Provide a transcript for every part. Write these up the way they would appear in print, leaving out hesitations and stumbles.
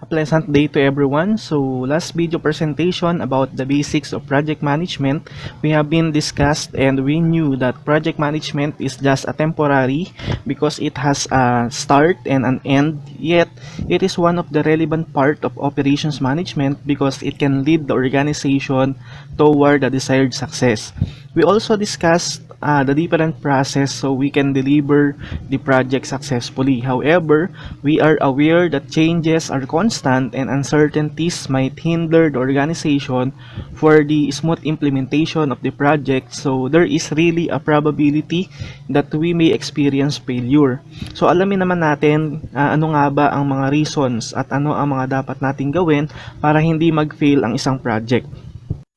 Pleasant day to everyone. So last video presentation about the basics of project management, we have been discussed and we knew that project management is just a temporary because it has a start and an end, yet it is one of the relevant part of operations management because it can lead the organization toward the desired success. We also discussed the different process so we can deliver the project successfully. However, we are aware that changes are constant and uncertainties might hinder the organization for the smooth implementation of the project. So there is really a probability that we may experience failure. So alamin naman natin ano nga ba ang mga reasons at ano ang mga dapat nating gawin para hindi mag-fail ang isang project.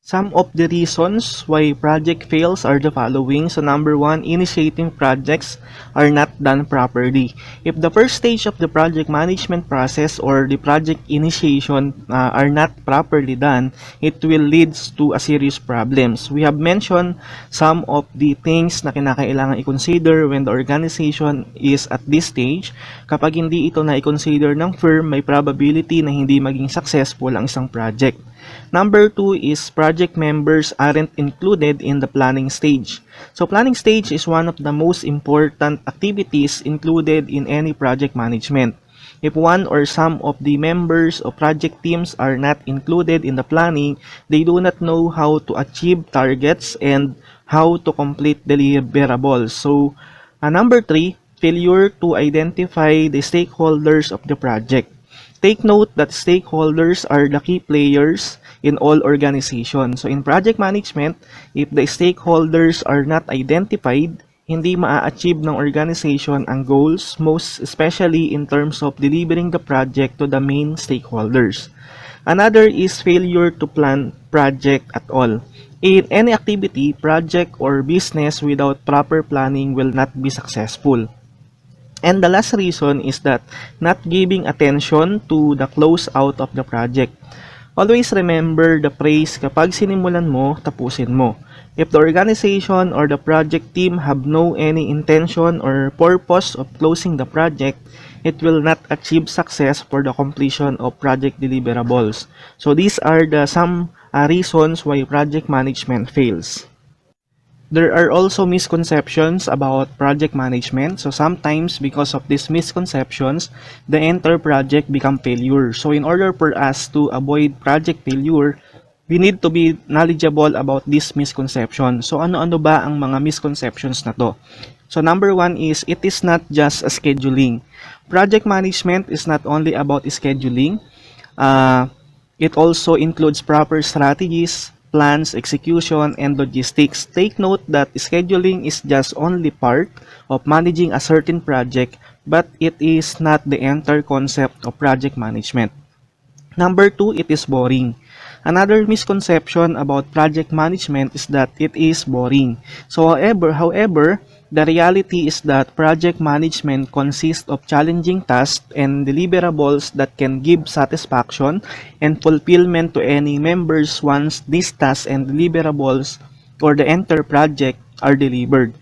Some of the reasons why project fails are the following. So number one, initiating projects are not done properly. If the first stage of the project management process or the project initiation are not properly done, it will lead to a serious problems. We have mentioned some of the things na kinakailangan i-consider when the organization is at this stage. Kapag hindi ito na i-consider ng firm, may probability na hindi maging successful ang isang project. Number two is project members aren't included in the planning stage. So planning stage is one of the most important activities included in any project management. If one or some of the members of project teams are not included in the planning, they do not know how to achieve targets and how to complete deliverables. So number three, failure to identify the stakeholders of the project. Take note that stakeholders are the key players in all organizations. So in project management, if the stakeholders are not identified, hindi maa-achieve ng organization ang goals, most especially in terms of delivering the project to the main stakeholders. Another is failure to plan project at all. In any activity, project or business without proper planning will not be successful. And the last reason is that not giving attention to the close out of the project. Always remember the phrase, kapag sinimulan mo, tapusin mo. If the organization or the project team have no any intention or purpose of closing the project, it will not achieve success for the completion of project deliverables. So these are the some reasons why project management fails. There are also misconceptions about project management. So sometimes because of these misconceptions, the entire project become failure. So in order for us to avoid project failure, we need to be knowledgeable about this misconception. So ano-ano ba ang mga misconceptions na to? So number one is, it is not just a scheduling. Project management is not only about scheduling. It also includes proper strategies, plans, execution, and logistics. Take note that scheduling is just only part of managing a certain project, but it is not the entire concept of project management. Number two, it is boring. Another misconception about project management is that it is boring. So however, the reality is that project management consists of challenging tasks and deliverables that can give satisfaction and fulfillment to any members once these tasks and deliverables or the entire project are delivered.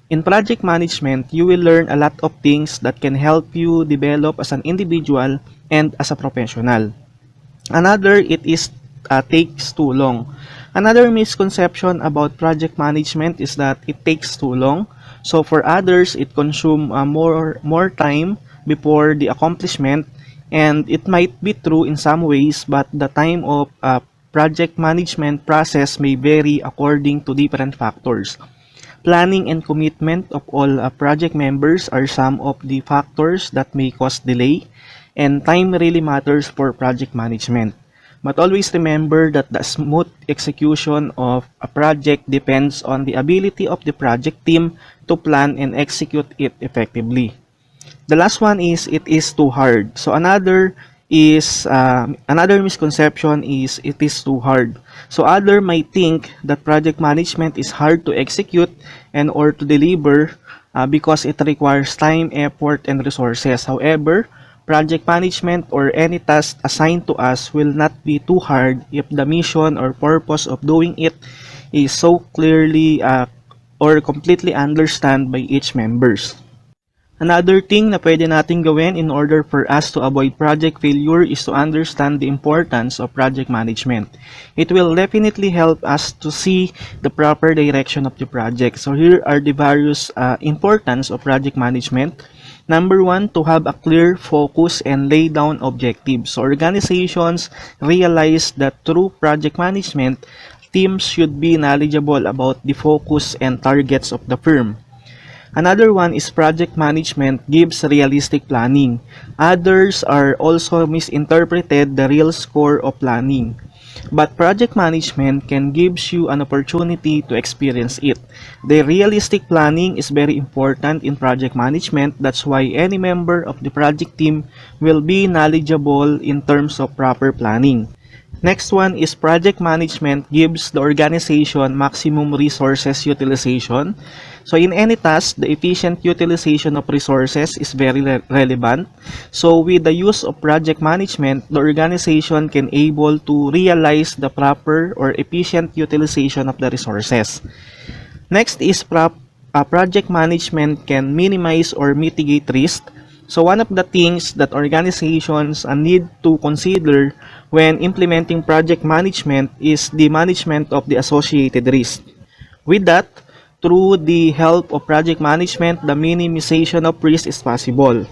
In project management, you will learn a lot of things that can help you develop as an individual and as a professional. Another, it is takes too long. Another misconception about project management is that it takes too long. So for others, it consumes more time before the accomplishment, and it might be true in some ways, but the time of project management process may vary according to different factors. Planning and commitment of all project members are some of the factors that may cause delay, and time really matters for project management. But always remember that the smooth execution of a project depends on the ability of the project team to plan and execute it effectively. The last one is, it is too hard. So another misconception is, it is too hard. So others might think that project management is hard to execute and or to deliver because it requires time, effort, and resources. However, project management or any task assigned to us will not be too hard if the mission or purpose of doing it is so clearly or completely understood by each members. Another thing na pwede natin gawin in order for us to avoid project failure is to understand the importance of project management. It will definitely help us to see the proper direction of the project. So here are the various importance of project management. Number one, to have a clear focus and lay down objectives. So organizations realize that through project management, teams should be knowledgeable about the focus and targets of the firm. Another one is project management gives realistic planning. Others are also misinterpreted the real score of planning. But project management can gives you an opportunity to experience it. The realistic planning is very important in project management. That's why any member of the project team will be knowledgeable in terms of proper planning. Next one is project management gives the organization maximum resources utilization. So in any task, the efficient utilization of resources is very relevant. So with the use of project management, the organization can able to realize the proper or efficient utilization of the resources. Next is project management can minimize or mitigate risk. So one of the things that organizations need to consider when implementing project management is the management of the associated risk. With that, through the help of project management, the minimization of risk is possible.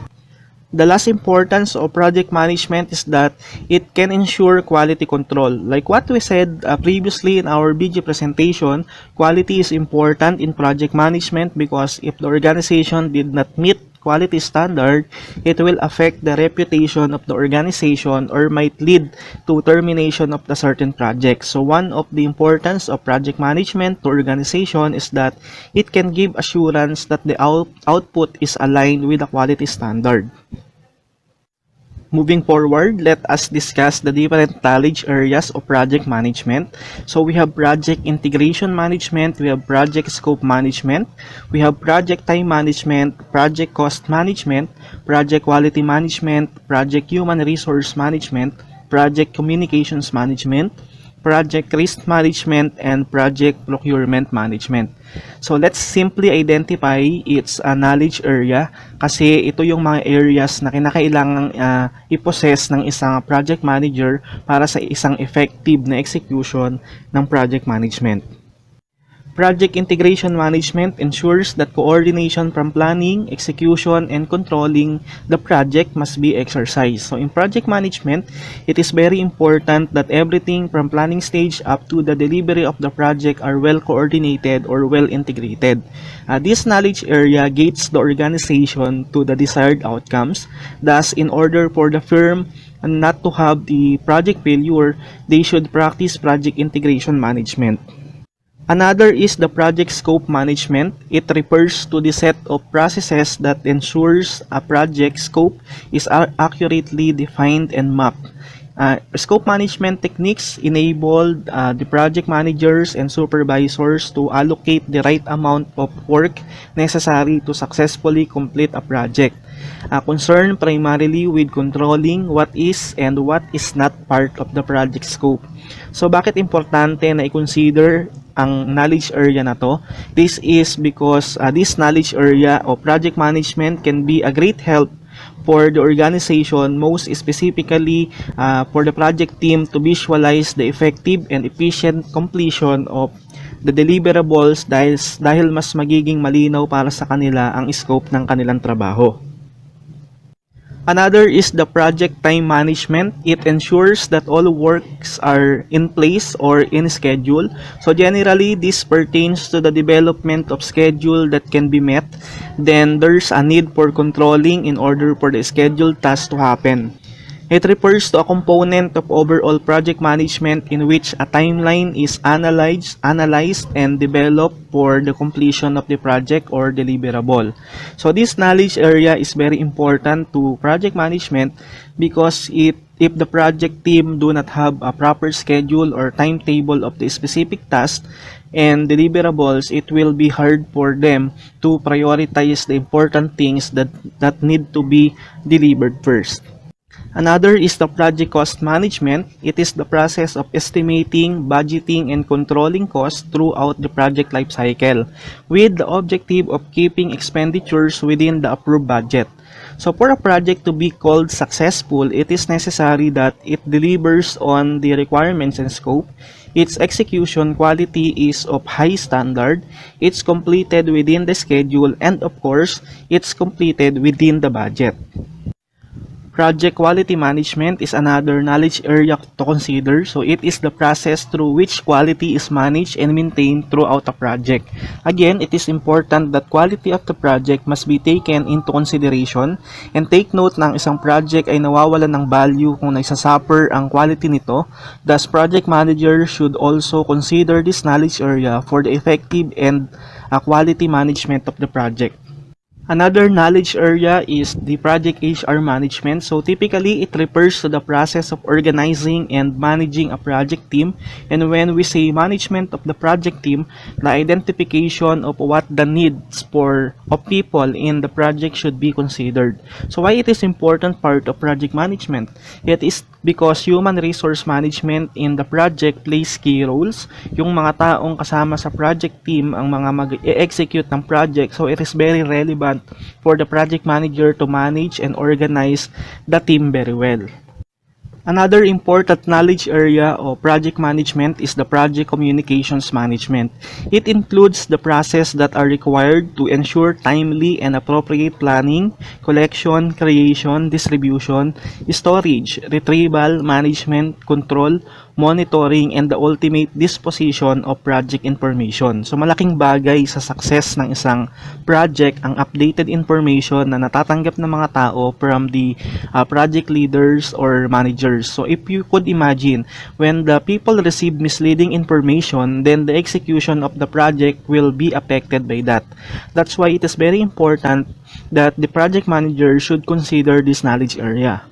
The last importance of project management is that it can ensure quality control. Like what we said previously in our video presentation, quality is important in project management because if the organization did not meet quality standard, it will affect the reputation of the organization or might lead to termination of the certain project. So one of the importance of project management to organization is that it can give assurance that the output is aligned with the quality standard. Moving forward, let us discuss the different knowledge areas of project management. So we have project integration management, we have project scope management, we have project time management, project cost management, project quality management, project human resource management, project communications management, project risk management, and project procurement management. So let's simply identify its knowledge area kasi ito yung mga areas na kinakailangang i-possess ng isang project manager para sa isang effective na execution ng project management. Project integration management ensures that coordination from planning, execution, and controlling the project must be exercised. So in project management, it is very important that everything from planning stage up to the delivery of the project are well coordinated or well integrated. This knowledge area gates the organization to the desired outcomes. Thus, in order for the firm not to have the project failure, they should practice project integration management. Another is the project scope management. It refers to the set of processes that ensures a project scope is accurately defined and mapped. Scope management techniques enabled the project managers and supervisors to allocate the right amount of work necessary to successfully complete a project. Concerned primarily with controlling what is and what is not part of the project scope. So bakit importante na i-consider ang knowledge area na to? This is because this knowledge area of project management can be a great help for the organization, most specifically for the project team to visualize the effective and efficient completion of the deliverables dahil mas magiging malinaw para sa kanila ang scope ng kanilang trabaho. Another is the project time management. It ensures that all works are in place or in schedule. So generally, this pertains to the development of schedule that can be met. Then there's a need for controlling in order for the scheduled task to happen. It refers to a component of overall project management in which a timeline is analyzed and developed for the completion of the project or deliverable. So this knowledge area is very important to project management because if the project team do not have a proper schedule or timetable of the specific task and deliverables, it will be hard for them to prioritize the important things that need to be delivered first. Another is the project cost management. It is the process of estimating, budgeting, and controlling costs throughout the project lifecycle with the objective of keeping expenditures within the approved budget. So for a project to be called successful, it is necessary that it delivers on the requirements and scope, its execution quality is of high standard, it's completed within the schedule, and of course, it's completed within the budget. Project quality management is another knowledge area to consider. So it is the process through which quality is managed and maintained throughout a project. Again, it is important that quality of the project must be taken into consideration, and take note na ang isang project ay nawawalan ng value kung nagsasuffer ang quality nito. Thus, project manager should also consider this knowledge area for the effective and quality management of the project. Another knowledge area is the project HR management. So typically, it refers to the process of organizing and managing a project team. And when we say management of the project team, the identification of what the needs of people in the project should be considered. So why it is important part of project management? It is because human resource management in the project plays key roles. Yung mga taong kasama sa project team ang mga mag-execute ng project. So it is very relevant for the project manager to manage and organize the team very well. Another important knowledge area of project management is the project communications management. It includes the process that are required to ensure timely and appropriate planning, collection, creation, distribution, storage, retrieval, management, control, monitoring, and the ultimate disposition of project information. So malaking bagay sa success ng isang project ang updated information na natatanggap ng mga tao from the project leaders or managers. So if you could imagine, when the people receive misleading information, then the execution of the project will be affected by that. That's why it is very important that the project manager should consider this knowledge area.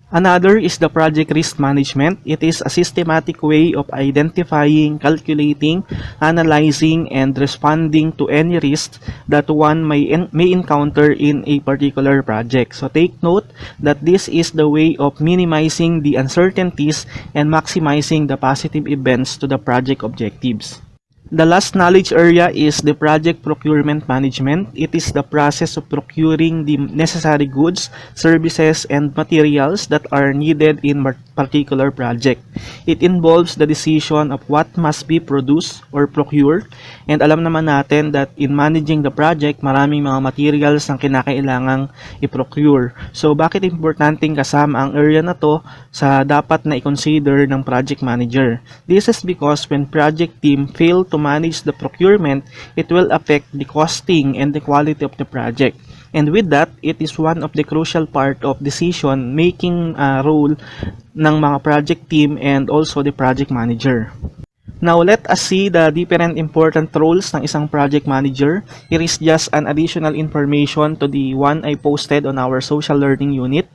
Another is the project risk management. It is a systematic way of identifying, calculating, analyzing, and responding to any risks that one may encounter in a particular project. So take note that this is the way of minimizing the uncertainties and maximizing the positive events to the project objectives. The last knowledge area is the project procurement management. It is the process of procuring the necessary goods, services, and materials that are needed in a particular project. It involves the decision of what must be produced or procured. And alam naman natin that in managing the project, maraming mga materials ang kinakailangang i-procure. So bakit importanteng kasama ang area na to sa dapat na i-consider ng project manager? This is because when project team fail to manage the procurement, it will affect the costing and the quality of the project. And with that, it is one of the crucial part of decision-making role ng mga project team and also the project manager. Now, let us see the different important roles ng isang project manager. It is just an additional information to the one I posted on our social learning unit.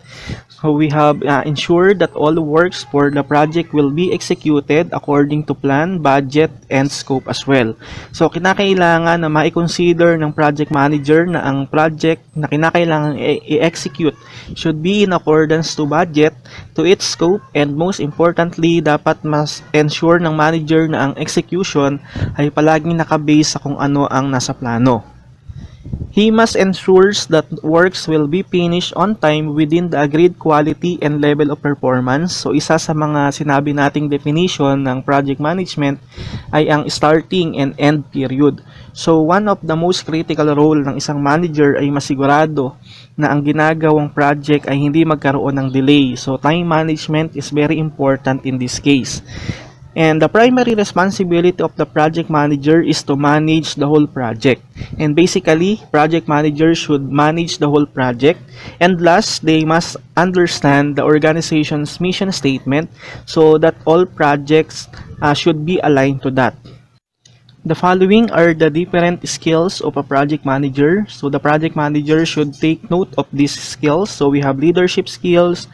So we have ensured that all works for the project will be executed according to plan, budget, and scope as well. So kinakailangan na ma-consider ng project manager na ang project na kinakailangan i-execute should be in accordance to budget, to its scope, and most importantly, dapat mas ensure ng manager na ang execution ay palaging nakabase sa kung ano ang nasa plano. He must ensure that works will be finished on time within the agreed quality and level of performance. So isa sa mga sinabi nating definition ng project management ay ang starting and end period. So one of the most critical role ng isang manager ay masigurado na ang ginagawang project ay hindi magkaroon ng delay. So time management is very important in this case. And the primary responsibility of the project manager is to manage the whole project. And basically, project managers should manage the whole project. And last, they must understand the organization's mission statement so that all projects should be aligned to that. The following are the different skills of a project manager. So the project manager should take note of these skills. So we have leadership skills,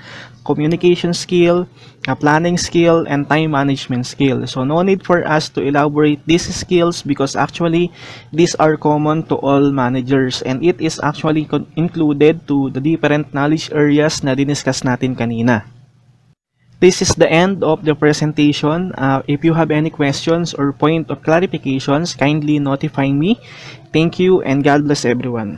communication skill, planning skill, and time management skill. So no need for us to elaborate these skills because actually these are common to all managers and it is actually included to the different knowledge areas na diniscuss natin kanina. This is the end of the presentation. If you have any questions or point of clarifications, kindly notify me. Thank you and God bless everyone.